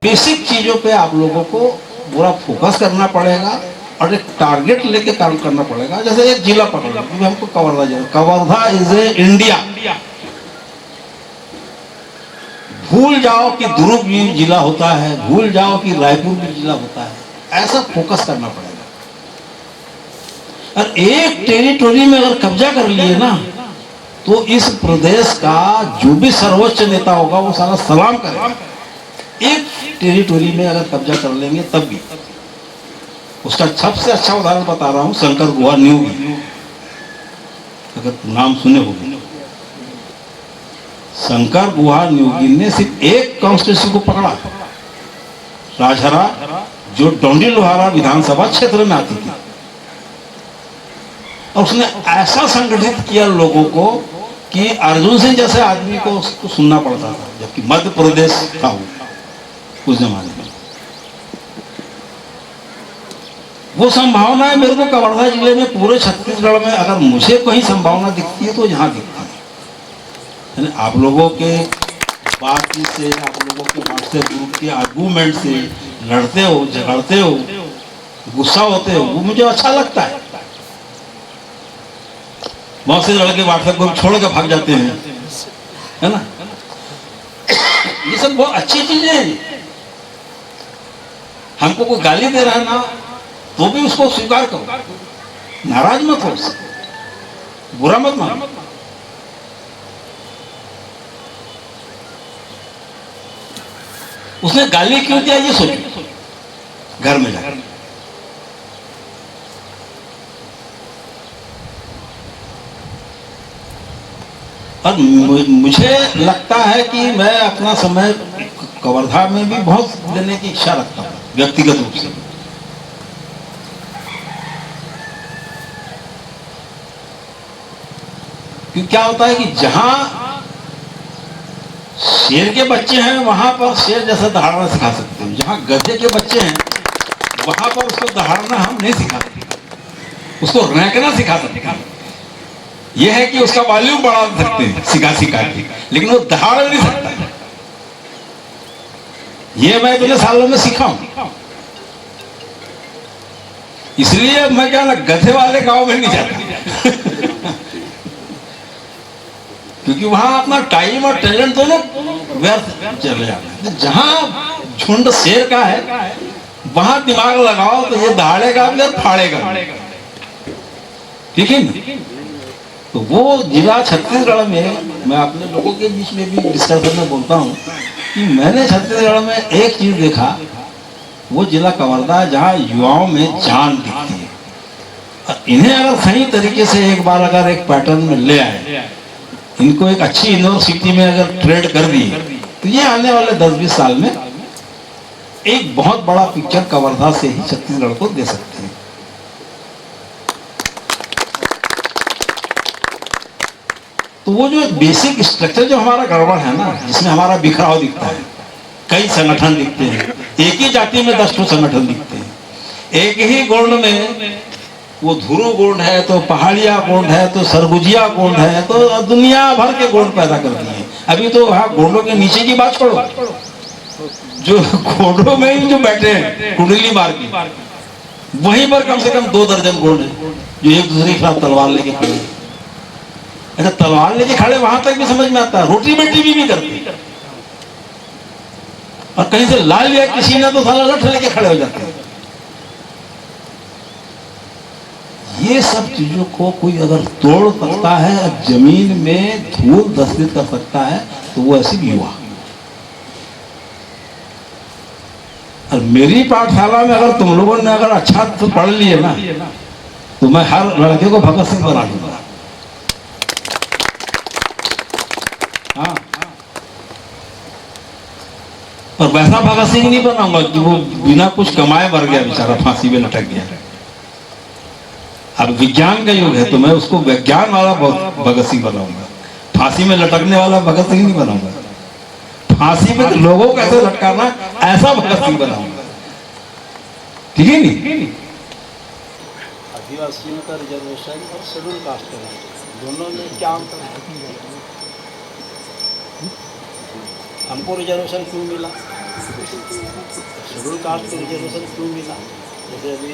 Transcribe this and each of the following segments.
Basic चीजों पे आप लोगों को पूरा फोकस करना पड़ेगा और एक टारगेट लेके काम करना पड़ेगा। जैसे एक जिला पकड़ लो, हमको कवर्धा जिला, कवर्धा इज ए इंडिया। भूल जाओ कि दुर्ग भी जिला होता है, भूल जाओ कि रायपुर भी जिला होता है, ऐसा फोकस करना पड़ेगा। और एक टेरिटोरी में अगर कब्जा कर लिए ना, तो इस प्रदेश का जो भी सर्वोच्च नेता होगा वो सारा सलाम करेगा। एक टेरिटोरी में अगर कब्जा कर लेंगे तब भी। उसका सबसे अच्छा उदाहरण बता रहा हूं, शंकर गुहा न्यूगी, अगर नाम सुने होंगे। शंकर गुहा न्यूगी ने सिर्फ एक कॉन्स्टिट्यूंसी को पकड़ा, राजहरा, जो डोंडी लोहारा विधानसभा क्षेत्र में आती थी, और उसने ऐसा संगठित किया लोगों को कि अर्जुन सिंह जैसे आदमी को उसको सुनना पड़ता था, जबकि मध्य प्रदेश था वो उस जमाने में। वो संभावना है मेरे को कवर्धा जिले में, पूरे छत्तीसगढ़ में अगर मुझे कोई संभावना दिखती है तो यहाँ दिखती है। आप लोगों के बातचीत से, आप लोगों के व्हाट्सएप ग्रुप के आर्गूमेंट से लड़ते हो, झगड़ते हो, गुस्सा होते हो, वो मुझे अच्छा लगता है। बहुत से लड़के व्हाट्सएप ग्रुप छोड़ के भाग जाते हैं, है ना। ये सब बहुत अच्छी चीजें हैं। हमको कोई गाली दे रहा है ना, तो भी उसको स्वीकार करो, नाराज मत हो, बुरा मत मानो। उसने गाली क्यों दिया ये सोचो घर में जाकर। और मुझे लगता है कि मैं अपना समय कवर्धा में भी बहुत देने की इच्छा रखता हूं व्यक्तिगत रूप से। क्योंकि क्या होता है कि जहां शेर के बच्चे हैं वहां पर शेर जैसा दहाड़ना सिखा सकते हैं, जहां गधे के बच्चे हैं वहां पर उसको दहाड़ना हम नहीं सिखा सकते, उसको रैंकना सिखा सकते हैं। यह है कि उसका वॉल्यूम बढ़ा सकते हैं सिखा के, लेकिन वो दहाड़ नहीं सकता। ये मैं इतने सालों में सीखा हूं, इसलिए मैं क्या ना गधे वाले गांव में नहीं जाता क्योंकि वहां अपना टाइम और टैलेंट दोनों व्यर्थ चले जाते हैं। जहां झुंड शेर का है वहां दिमाग लगाओ तो ये दहाड़ेगा भी और फाड़ेगा, ठीक है ना। तो वो जिला छत्तीसगढ़ में, मैं अपने लोगों के बीच में भी डिस्कशन में बोलता हूँ कि मैंने छत्तीसगढ़ में एक चीज देखा, वो जिला कवर्धा है जहाँ युवाओं में जान दिखती है। और इन्हें अगर सही तरीके से एक बार अगर एक पैटर्न में ले आए, इनको एक अच्छी यूनिवर्सिटी में अगर ट्रेड कर दिए, तो ये आने वाले 10-20 साल में एक बहुत बड़ा पिक्चर कवर्धा से ही छत्तीसगढ़ को दे सकते हैं। तो वो जो बेसिक स्ट्रक्चर जो हमारा गड़बड़ है ना, जिसमें हमारा बिखराव दिखता है, कई संगठन दिखते हैं, एक ही जाति में 10 संगठन दिखते हैं, एक ही गोंड में वो धुरु गोंड है, तो पहाड़िया गोंड है, तो सरगुजिया गोंड है, तो दुनिया भर के गोंड पैदा कर दिए। अभी तो वहाँ गोंडों के नीचे की बात छोड़ो, जो गोंडों में ही जो बैठे हैं कुंडली मार की, वहीं पर कम से कम 2 दर्जन गोंड है जो एक दूसरे के खिलाफ तलवार लेके खड़े हैं। अच्छा, तलवार लेके खड़े वहां तक भी समझ में आता है, रोटी बेटी भी करते, और कहीं से ला लिया किसी ने तो साला लठ लेके खड़े हो जाते हैं। ये सब चीजों को कोई अगर तोड़ सकता है, जमीन में धूल धसित कर सकता है, तो वो ऐसे युवा। और मेरी पाठशाला में अगर तुम लोगों ने अगर अच्छा तो पढ़ लिए ना, तो मैं हर लड़के को भगत सिंह बना दूंगा। हाँ, और वैसा भगत सिंह नहीं बनाऊंगा कि वो बिना कुछ कमाए मर गया बेचारा, फांसी में लटक गया। अब विज्ञान का युग है तो मैं उसको विज्ञान वाला भगत सिंह बनाऊंगा, फांसी में लटकने वाला भगत सिंह नहीं बनाऊंगा। फांसी में लोगों को कैसे लटकाना, ऐसा भगत सिंह बनाऊंगा, ठीक है नहीं। आदिवासियों का रिजर्वेशन और शेड्यूल कास्ट का दोनों में क्या अंतर है? हमको रिजर्वेशन क्यों मिला? शेड्यूल कास्ट को रिजर्वेशन क्यों मिला? जैसे अभी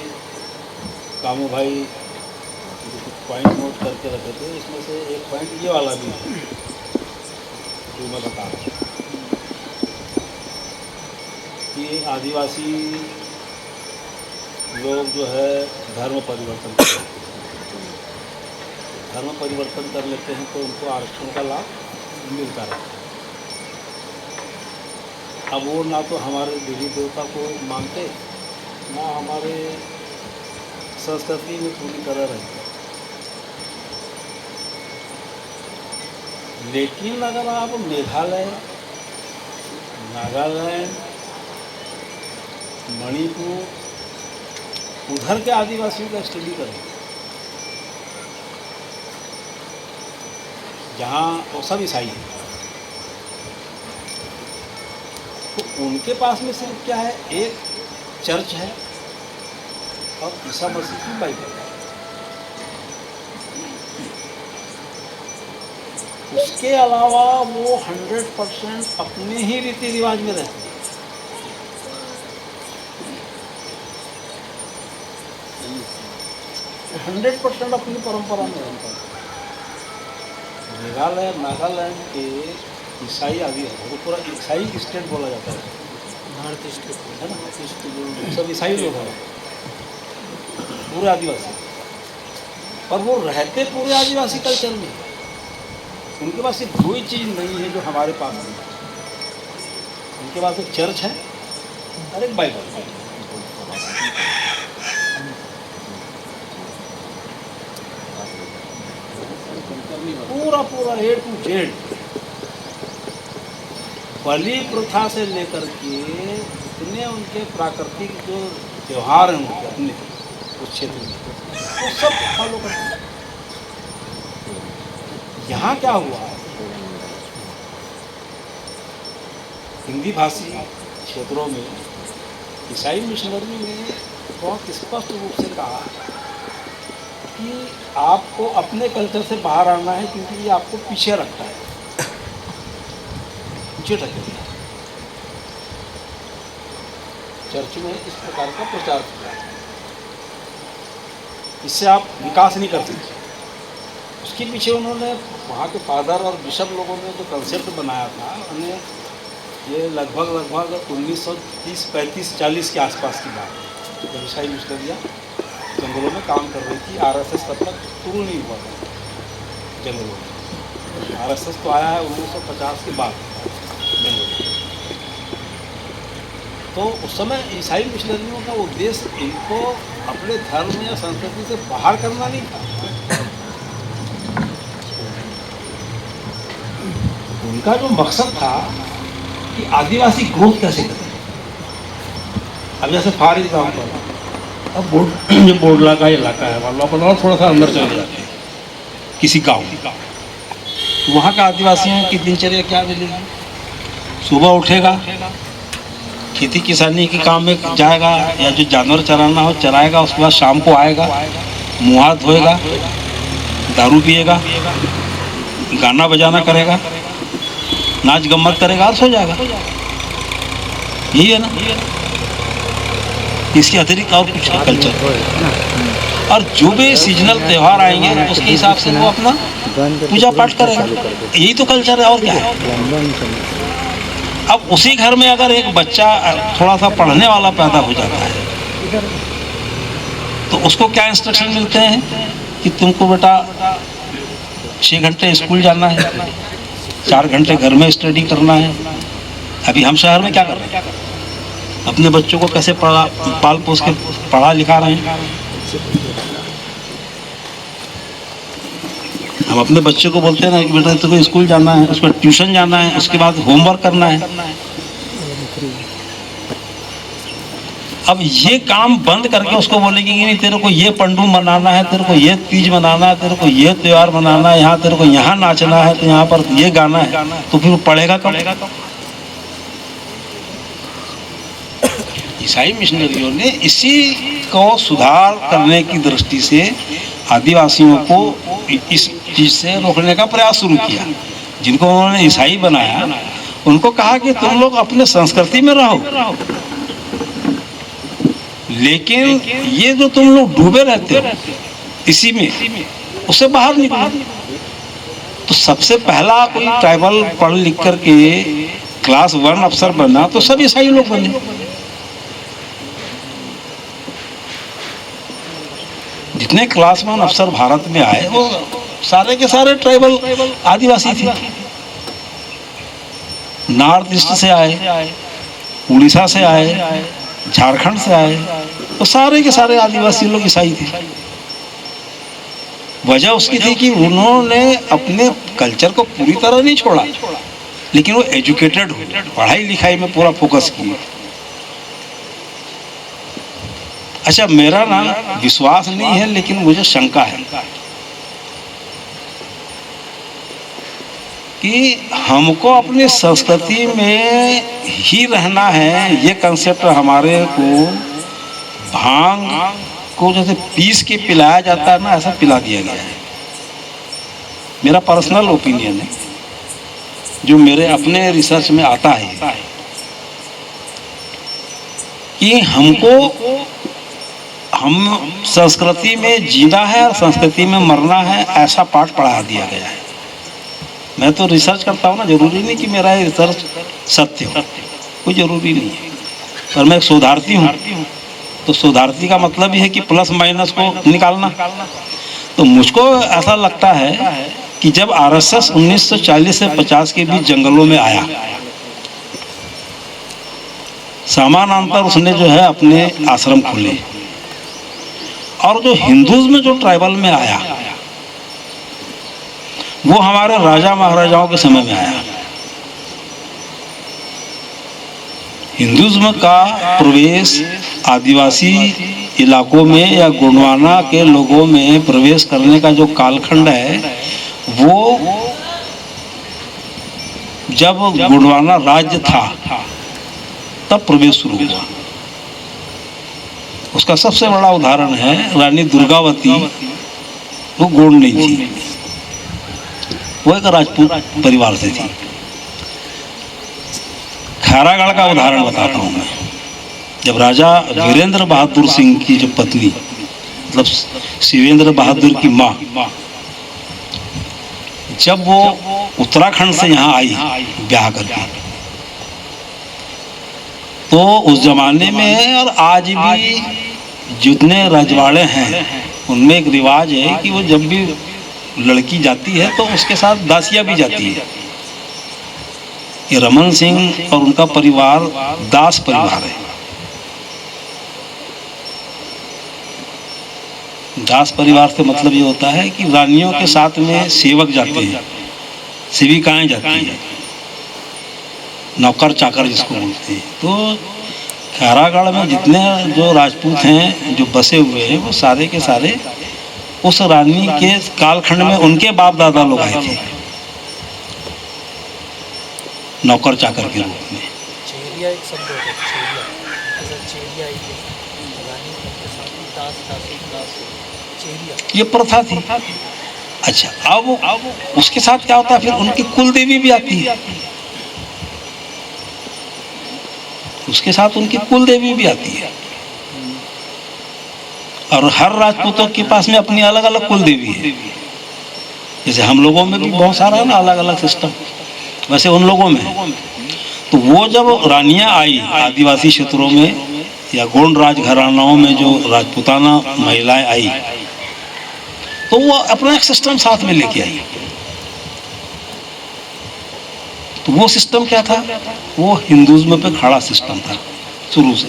कामू भाई जो कुछ पॉइंट नोट करके रखे थे, इसमें से एक पॉइंट ये वाला भी है जो मैं बता रहा हूँ कि आदिवासी लोग जो है धर्म परिवर्तन कर लेते हैं। धर्म परिवर्तन कर लेते हैं तो उनको आरक्षण का लाभ मिलता रहता है। अब वो ना तो हमारे देवी देवता को मानते, ना हमारे संस्कृति में पूरी तरह रहते। लेकिन अगर आप मेघालय, नागालैंड, मणिपुर, उधर के आदिवासियों का स्टडी करें, जहाँ वो सब ईसाई है, तो उनके पास में सिर्फ क्या है, एक चर्च है और ईसा मसीह की बाइबल है। उसके अलावा वो 100% अपने ही रीति रिवाज में रहते हैं। 100% अपनी परंपरा में रहता है। मेघालय, नागालैंड के ईसाई आदिवासी, वो पूरा ईसाई स्टेट बोला जाता है, नॉर्थ ईस्ट है ना, ईस्ट सब ईसाई लोग हैं, पूरे आदिवासी। पर वो रहते पूरे आदिवासी कल्चर में। उनके पास सिर्फ कोई चीज़ नहीं है जो हमारे पास नहीं है। उनके पास एक चर्च है और एक बाइबल है। पूरा पूरा A to Z बलि प्रथा से लेकर के जितने उनके प्राकृतिक जो त्यौहार हैं उनके अपने उस क्षेत्र में, वो सब फॉलो करते हैं। यहाँ क्या हुआ, हिंदी भाषी क्षेत्रों में ईसाई मिशनरी ने बहुत स्पष्ट रूप से कहा कि आपको अपने कल्चर से बाहर आना है, क्योंकि ये आपको पीछे रखता है, पीछे ढकेलता है। चर्च में इस प्रकार का प्रचार किया, इससे आप विकास नहीं कर सकते। उसके पीछे उन्होंने वहाँ के फादर और बिशप लोगों ने जो कंसेप्ट बनाया था, उन्हें ये लगभग 1930, 35, 40 के आसपास की बात है, जब ईसाई मिशनरियाँ जंगलों में काम कर रही थी। RSS तब तक शुरू नहीं हुआ था जंगलों में। RSS तो आया है 1950 के बाद जंगलों में। तो उस समय ईसाई मिशनरियों का उद्देश्य इनको अपने धर्म या संस्कृति से बाहर करना नहीं था। उनका जो मकसद था कि आदिवासी ग्रोथ कैसे करें। अब जैसे फॉर एग्जाम्पल, अब बोडला का इलाका है, मान लो अपन और थोड़ा सा अंदर चले जाते हैं किसी गांव, तो वहाँ का आदिवासियों की दिनचर्या क्या मिलेगी? सुबह उठेगा, खेती किसानी के काम में जाएगा, या जो जानवर चराना हो चराएगा, उसके बाद शाम को आएगा, मुँह हाथ धोएगा, दारू पिएगा, गाना बजाना करेगा, नाच गम्मत करेगा और सो जाएगा। यही है ना, इसके अतिरिक्त और कुछ कल्चर। और जो भी सीजनल त्यौहार आएंगे उसके हिसाब से वो अपना पूजा पाठ करेगा। यही तो कल्चर है, और क्या है। अब उसी घर में अगर एक बच्चा थोड़ा सा पढ़ने वाला पैदा हो जाता है, तो उसको क्या इंस्ट्रक्शन मिलते हैं कि तुमको बेटा 6 घंटे स्कूल जाना है, 4 घंटे घर में स्टडी करना है। अभी हम शहर में क्या कर रहे हैं, अपने बच्चों को कैसे पाल पोस के पढ़ा लिखा रहे हैं। हम अपने बच्चे को बोलते हैं ना कि बेटा तुम्हें स्कूल जाना है, उसको ट्यूशन जाना है, उसके बाद होमवर्क करना है। अब ये काम बंद करके उसको बोलेंगे कि नहीं, तेरे को ये पंडू मनाना है, तेरे को ये तीज मनाना है, तेरे को ये त्यौहार मनाना है, यहाँ तेरे को यहाँ नाचना है, तो यहाँ पर ये गाना है, तो फिर वो पढ़ेगा कब? ईसाई मिशनरियों ने इसी को सुधार करने की दृष्टि से आदिवासियों को इस चीज़ से रोकने का प्रयास शुरू किया। जिनको उन्होंने ईसाई बनाया उनको कहा कि तुम लोग अपने संस्कृति में रहो, लेकिन ये जो तुम लोग डूबे रहते हो इसी में, उससे बाहर निकलो। तो सबसे पहला कोई ट्राइबल पढ़ लिख करके क्लास 1 अफसर बना तो सब ईसाई लोग बने। जितने क्लास 1 अफसर भारत में आए वो सारे के सारे ट्राइबल आदिवासी थे। नॉर्थ ईस्ट से आए, उड़ीसा से आए, झारखंड से आए, तो सारे के सारे आदिवासी लोग ईसाई थे। वजह उसकी थी कि उन्होंने अपने कल्चर को पूरी तरह नहीं छोड़ा, लेकिन वो एजुकेटेड हो, पढ़ाई लिखाई में पूरा फोकस किया। अच्छा, मेरा ना विश्वास नहीं है, लेकिन मुझे शंका है कि हमको अपनी संस्कृति में ही रहना है। ये कंसेप्ट हमारे को भांग को जैसे पीस के पिलाया जाता है ना, ऐसा पिला दिया गया है। मेरा पर्सनल ओपिनियन है, जो मेरे अपने रिसर्च में आता है, कि हम संस्कृति में जीना है और संस्कृति में मरना है, ऐसा पाठ पढ़ा दिया गया है। मैं तो रिसर्च करता हूँ ना, जरूरी नहीं कि मेरा रिसर्च सत्य हो, कोई जरूरी नहीं है। पर मैं एक शोधार्थी हूँ, तो शोधार्थी का मतलब ही है कि प्लस माइनस को निकालना। तो मुझको ऐसा लगता है कि जब आरएसएस 1940 से 50 के बीच जंगलों में आया, समानांतर उसने जो है अपने आश्रम खोले, और जो हिंदुज़ में जो ट्राइबल में आया वो हमारे राजा महाराजाओं के समय में आया। हिंदुज़्म का प्रवेश आदिवासी इलाकों में या गोंडवाना के लोगों में प्रवेश करने का जो कालखंड है, वो जब गोंडवाना राज्य था तब प्रवेश शुरू हुआ। उसका सबसे बड़ा उदाहरण है रानी दुर्गावती। वो गोंड नहीं थी, वो एक राजपूत परिवार से थी। खैरागढ़ का उदाहरण बताता हूँ मैं। जब राजा वीरेंद्र बहादुर सिंह की जो पत्नी, मतलब शिवेंद्र बहादुर की माँ, जब वो उत्तराखंड से यहाँ आई ब्याह करके, तो उस जमाने में और आज भी जितने रजवाड़े हैं उनमें एक रिवाज है कि वो जब भी लड़की जाती है तो उसके साथ दासिया भी जाती है। ये रमन सिंह और उनका परिवार दास परिवार है। दास परिवार से मतलब ये होता है कि रानियों के साथ में सेवक जाते हैं, सेविकाएं जाती हैं, नौकर चाकर जिसको बोलते हैं। तो खैरागढ़ में जितने जो राजपूत हैं जो बसे हुए हैं, वो सारे के सारे उस रानी के कालखंड में उनके बाप दादा लोग आए थे नौकर चाकर के रूप में। चेरिया एक शब्द होता है, चेरिया, चेरिया एक रानी के साथ दास, चेरिया, ये प्रथा थी। अच्छा, अब उसके साथ क्या होता है, फिर उनकी कुल देवी भी आती है, उसके साथ उनकी कुल देवी भी आती है। और हर राजपूतों के पास में अपनी अलग अलग कुल देवी है। जैसे हम लोगों में भी बहुत सारा है ना अलग अलग सिस्टम, वैसे उन लोगों में। तो वो जब रानियां आई आदिवासी क्षेत्रों में या गोंड राज घरानाओं में, जो राजपूताना महिलाएं आई, तो वो अपना एक सिस्टम साथ में लेके आई। तो वो सिस्टम क्या था, वो हिंदुज़्म पे खड़ा सिस्टम था शुरू से।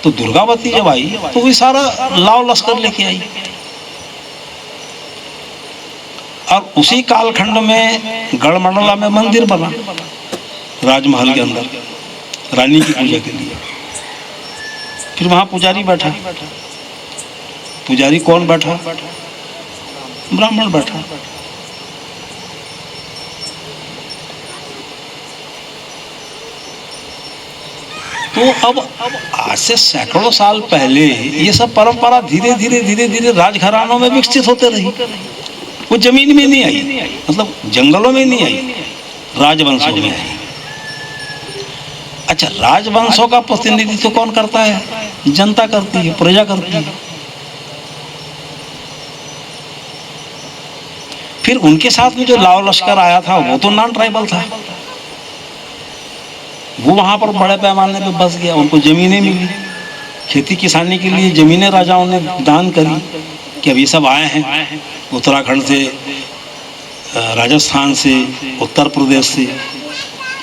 तो दुर्गावती जब आई तो वो सारा लाव लश्कर लेके आई, और उसी कालखंड में गढ़मंडला में मंदिर बना राजमहल के अंदर रानी की पूजा के लिए। फिर वहां पुजारी बैठा। पुजारी कौन बैठा? ब्राह्मण बैठा। तो अब आज से सैकड़ों साल पहले ये सब परंपरा धीरे धीरे राजघरानों में विकसित होते रही। वो जमीन में नहीं आई, मतलब जंगलों में नहीं आई, राजवंशों में है। अच्छा, राजवंशों का प्रतिनिधित्व कौन करता है? जनता करती है, प्रजा करती है। फिर उनके साथ में जो लाव लश्कर आया था वो तो नॉन ट्राइबल था, वो वहां पर बड़े पैमाने पे बस गया, उनको जमीनें मिली, खेती किसानी के लिए जमीनें राजाओं ने दान करी कि अब ये सब आए हैं उत्तराखंड से, राजस्थान से, उत्तर प्रदेश से,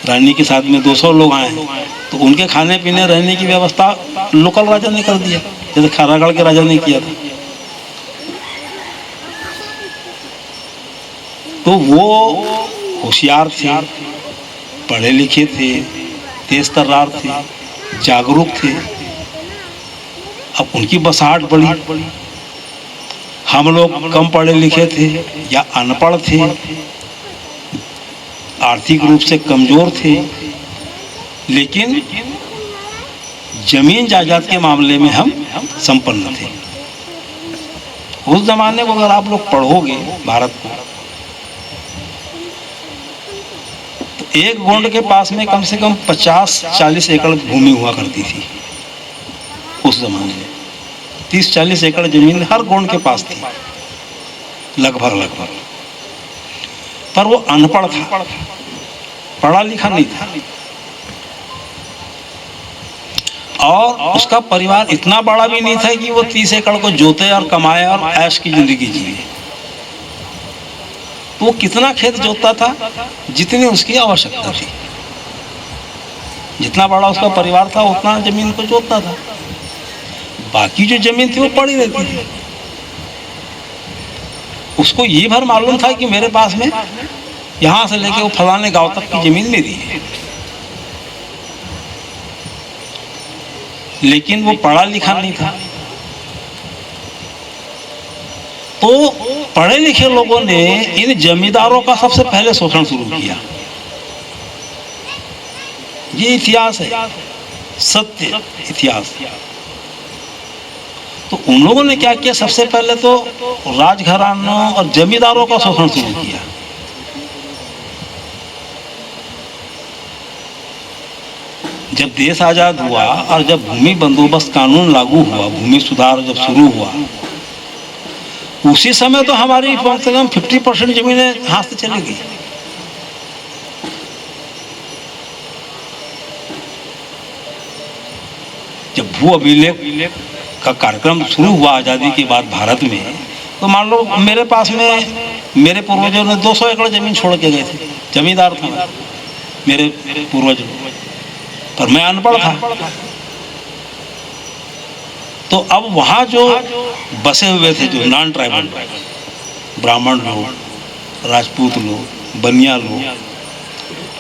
रानी के साथ में 200 लोग आए हैं, तो उनके खाने पीने रहने की व्यवस्था लोकल राजा ने कर दिया, जैसे खैरागढ़ के राजा ने किया था। तो वो होशियार थे, पढ़े लिखे थे, तेज तर्रार थे, जागरूक थे। अब उनकी बसाहट बढ़ी। हम लोग कम पढ़े लिखे थे या अनपढ़ थे, आर्थिक रूप से कमजोर थे, लेकिन जमीन जायदाद के मामले में हम संपन्न थे। उस जमाने को अगर आप लोग पढ़ोगे भारत को, तो एक गोंड के पास में कम से कम 50-40 एकड़ भूमि हुआ करती थी। उस जमाने में 30-40 एकड़ जमीन हर गोंड के पास थी, लगभग। पर वो अनपढ़ था, पढ़ा लिखा नहीं था, और उसका परिवार इतना बड़ा भी नहीं था कि वो 30 एकड़ को जोते और कमाए और ऐश की जिंदगी जिए। तो वो कितना खेत जोतता था? जितनी उसकी आवश्यकता थी। जितना बड़ा उसका परिवार था उतना जमीन को जोतता था, बाकी जो जमीन थी वो पड़ी रहती थी। उसको ये भर मालूम था कि मेरे पास में यहां से लेके वो फलाने गांव तक की जमीन मेरी है, लेकिन वो पढ़ा लिखा नहीं था। तो पढ़े लिखे लोगों ने इन जमींदारों का सबसे पहले शोषण शुरू किया। ये इतिहास है, सत्य इतिहास। तो उन लोगों ने क्या किया? सबसे पहले तो राजघरानों और जमींदारों का शोषण शुरू किया। जब देश आजाद हुआ और जब भूमि बंदोबस्त कानून लागू हुआ, भूमि सुधार जब शुरू हुआ, उसी समय तो हमारी कम से कम 50% जमीनें हाथ से चली गई। जब भू अभिलेख का कार्यक्रम शुरू हुआ आज़ादी के बाद भारत में, तो मान लो मेरे पास में मेरे पूर्वजों ने 200 एकड़ जमीन छोड़ के गए थे। जमींदार था मेरे पूर्वज, पर मैं अनपढ़ था। तो अब वहाँ जो बसे हुए थे, जो नॉन ट्राइबल, ब्राह्मण लोग, राजपूत लोग, बनिया लोग,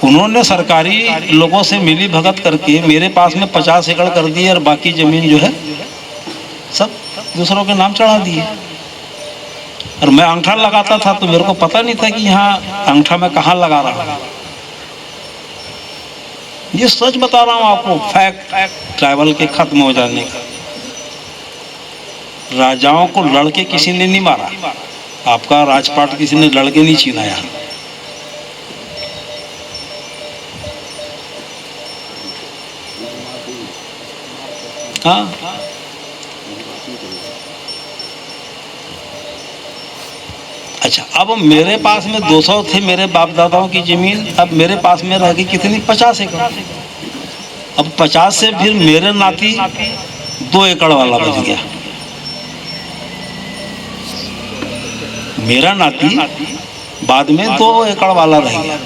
उन्होंने सरकारी लोगों से मिली भगत करके मेरे पास में 50 एकड़ कर दिए और बाकी जमीन जो है सब दूसरों के नाम चढ़ा दिए। और मैं अंगूठा लगाता था तो मेरे को पता नहीं था कि यहाँ अंगूठा मैं कहाँ लगा रहा हूँ। ये सच बता रहा हूँ आपको, फैक्ट ट्राइबल के खत्म हो जाने का। राजाओं को लड़के किसी ने नहीं मारा, आपका राजपाट किसी ने लड़के नहीं छीनाया। हाँ, अच्छा, अब मेरे पास में 200 थे मेरे बाप दादाओं की जमीन, अब मेरे पास में रह गई कितनी? 50 एकड़। अब 50 से फिर मेरे नाती 2 एकड़ वाला बच गया। मेरा नाती बाद में 2 एकड़ वाला रह गया।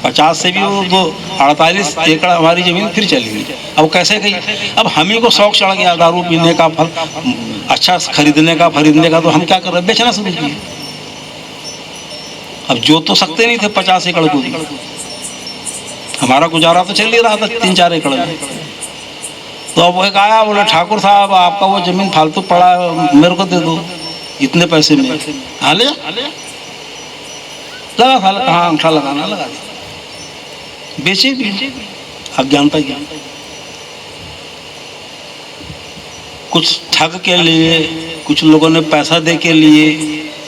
50 से भी वो 48 एकड़ हमारी जमीन फिर चली गई। अब कैसे गई? अब हम ही को शौक चढ़ गया दारू पीने का, फल अच्छा खरीदने का, तो हम क्या कर रहे? बेचना शुरू किए। अब जो तो सकते नहीं थे 50 एकड़ को भी, हमारा गुजारा तो चल ही रहा था 3-4 एकड़ में। तो अब एक आया, बोले ठाकुर साहब आपका वो जमीन फालतू पड़ा है, मेरे को दे दो इतने पैसे में। हाँ ले लगा था, कहाँ अंगूठा लगाना, लगा दिया, बेची भी। अज्ञानता की कुछ ठग के लिए, कुछ लोगों ने पैसा दे के लिए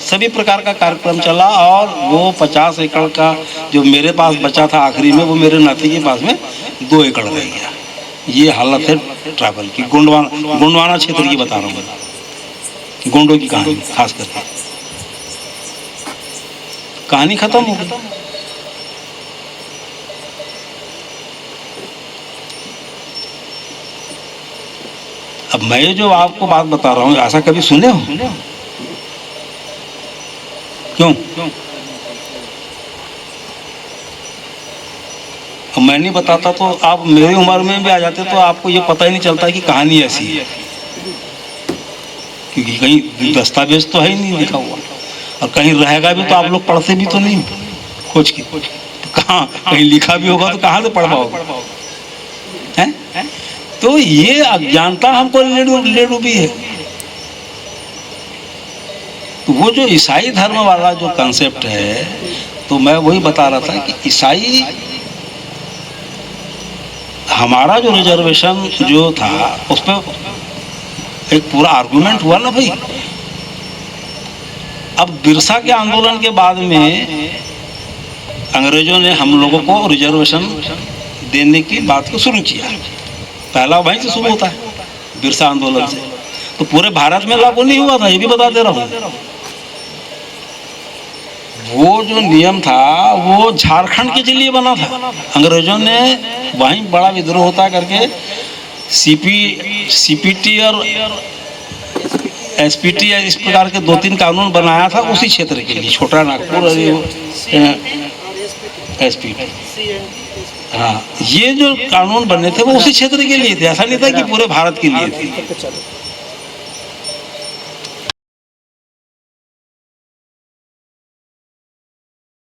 सभी प्रकार का कार्यक्रम चला, और वो 50 एकड़ का जो मेरे पास बचा था आखिरी में, वो मेरे नाती के पास में 2 एकड़ रह गया। ये हालत है ट्रैवल की। गोंडवाना क्षेत्र की बता रहा हूँ मैं, गोंडों की कहानी खास करके। कहानी खत्म हो गई। अब मैं जो आपको बात बता रहा हूँ, ऐसा कभी सुने हो? क्यों? अब मैं नहीं बताता तो आप मेरी उम्र में भी आ जाते तो आपको ये पता ही नहीं चलता कि कहानी ऐसी है, क्योंकि कहीं दस्तावेज तो है ही नहीं लिखा हुआ, और कहीं रहेगा भी तो आप लोग पढ़ते भी तो नहीं खोज के, तो कहाँ कहीं लिखा भी होगा तो कहाँ से पढ़ पाओगे? हैं? तो ये अज्ञानता हमको ले डूबी है। तो वो जो ईसाई धर्म वाला जो कंसेप्ट है, तो मैं वही बता रहा था कि ईसाई, हमारा जो रिजर्वेशन जो था उस पर एक पूरा आर्गुमेंट हुआ ना भाई। अब बिरसा के आंदोलन के बाद में अंग्रेजों ने हम लोगों को रिजर्वेशन देने की बात को शुरू किया। पहला वहीं से शुरू होता है, बिरसा आंदोलन से। तो पूरे भारत में लागू नहीं हुआ था, ये भी बता दे रहा हूँ। वो जो नियम था वो झारखंड के लिए बना था। अंग्रेजों ने वहीं बड़ा विद्रोह होता करके सीपीटी और एसपीटी इस प्रकार के 2-3 कानून बनाया था उसी क्षेत्र के लिए, छोटा नागपुर और एसपीटी। हाँ, ये जो कानून बने थे वो उसी क्षेत्र के लिए थे, ऐसा नहीं था कि पूरे भारत के लिए थे।